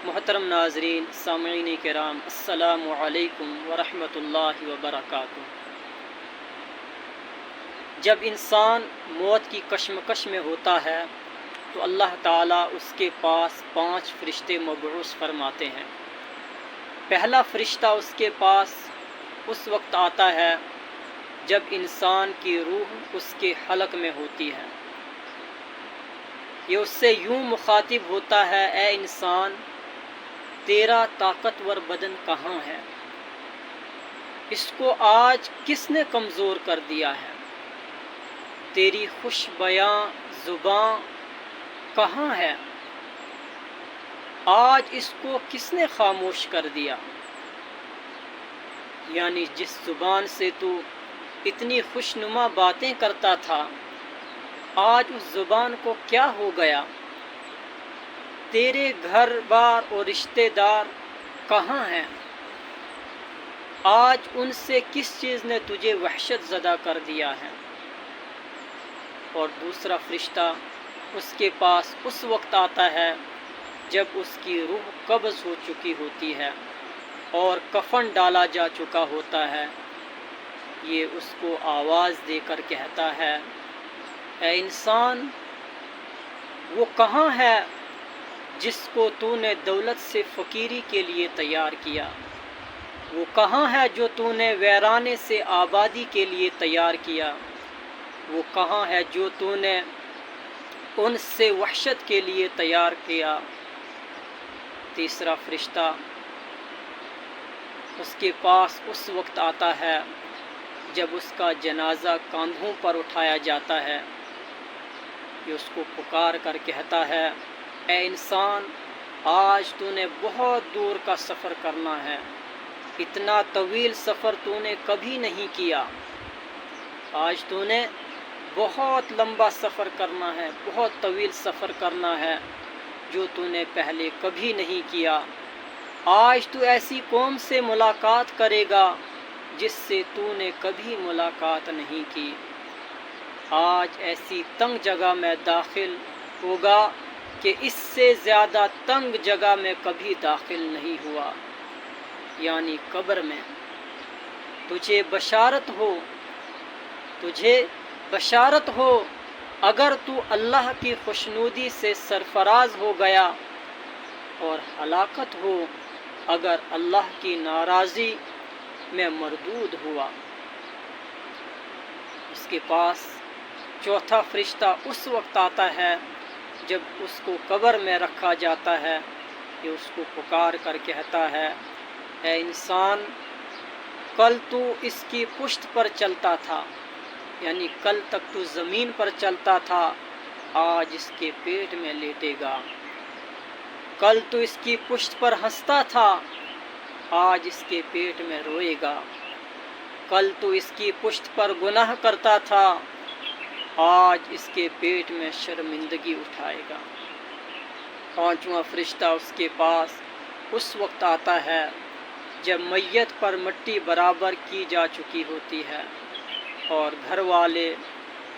محترم ناظرین، سامعین کرام، السلام علیکم ورحمۃ اللہ وبرکاتہ۔ جب انسان موت کی کشمکش میں ہوتا ہے تو اللہ تعالیٰ اس کے پاس 5 فرشتے مبعوث فرماتے ہیں۔ پہلا فرشتہ اس کے پاس اس وقت آتا ہے جب انسان کی روح اس کے حلق میں ہوتی ہے۔ یہ اس سے یوں مخاطب ہوتا ہے: اے انسان، تیرا طاقتور بدن کہاں ہے؟ اس کو آج کس نے کمزور کر دیا ہے؟ تیری خوش بیاں زباں کہاں ہے؟ آج اس کو کس نے خاموش کر دیا؟ یعنی جس زبان سے تو اتنی خوشنما باتیں کرتا تھا، آج اس زبان کو کیا ہو گیا؟ تیرے گھر بار اور رشتہ دار کہاں ہیں؟ آج ان سے کس چیز نے تجھے وحشت زدہ کر دیا ہے؟ اور دوسرا فرشتہ اس کے پاس اس وقت آتا ہے جب اس کی روح قبض ہو چکی ہوتی ہے اور کفن ڈالا جا چکا ہوتا ہے۔ یہ اس کو آواز دے کر کہتا ہے: اے انسان، وہ کہاں ہے جس کو تو نے دولت سے فقیری کے لیے تیار کیا؟ وہ کہاں ہے جو تو نے ویرانے سے آبادی کے لیے تیار کیا؟ وہ کہاں ہے جو تو نے ان سے وحشت کے لیے تیار کیا؟ تیسرا فرشتہ اس کے پاس اس وقت آتا ہے جب اس کا جنازہ کاندھوں پر اٹھایا جاتا ہے۔ یہ اس کو پکار کر کہتا ہے: اے انسان، آج تو نے بہت دور کا سفر کرنا ہے۔ اتنا طویل سفر تو نے کبھی نہیں کیا۔ آج تو نے بہت لمبا سفر کرنا ہے، بہت طویل سفر کرنا ہے جو تو نے پہلے کبھی نہیں کیا۔ آج تو ایسی قوم سے ملاقات کرے گا جس سے تو نے کبھی ملاقات نہیں کی۔ آج ایسی تنگ جگہ میں داخل ہوگا کہ اس سے زیادہ تنگ جگہ میں کبھی داخل نہیں ہوا، یعنی قبر میں۔ تجھے بشارت ہو اگر تو اللہ کی خوشنودی سے سرفراز ہو گیا، اور ہلاکت ہو اگر اللہ کی ناراضی میں مردود ہوا۔ اس کے پاس چوتھا فرشتہ اس وقت آتا ہے جب اس کو قبر میں رکھا جاتا ہے۔ یہ اس کو پکار کر کہتا ہے: اے انسان، کل تو اس کی پشت پر چلتا تھا، یعنی کل تک تو زمین پر چلتا تھا، آج اس کے پیٹ میں لیٹے گا۔ کل تو اس کی پشت پر ہنستا تھا، آج اس کے پیٹ میں روئے گا۔ کل تو اس کی پشت پر گناہ کرتا تھا، آج اس کے پیٹ میں شرمندگی اٹھائے گا۔ پانچواں فرشتہ اس کے پاس اس وقت آتا ہے جب میت پر مٹی برابر کی جا چکی ہوتی ہے اور گھر والے،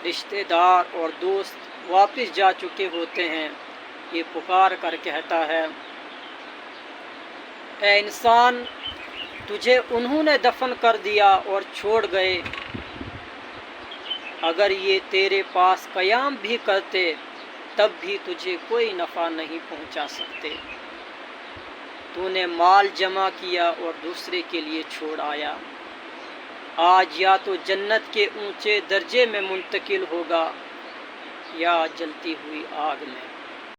رشتہ دار اور دوست واپس جا چکے ہوتے ہیں۔ یہ پکار کر کہتا ہے: اے انسان، تجھے انہوں نے دفن کر دیا اور چھوڑ گئے۔ اگر یہ تیرے پاس قیام بھی کرتے تب بھی تجھے کوئی نفع نہیں پہنچا سکتے۔ تو نے مال جمع کیا اور دوسرے کے لیے چھوڑ آیا۔ آج یا تو جنت کے اونچے درجے میں منتقل ہوگا یا جلتی ہوئی آگ میں۔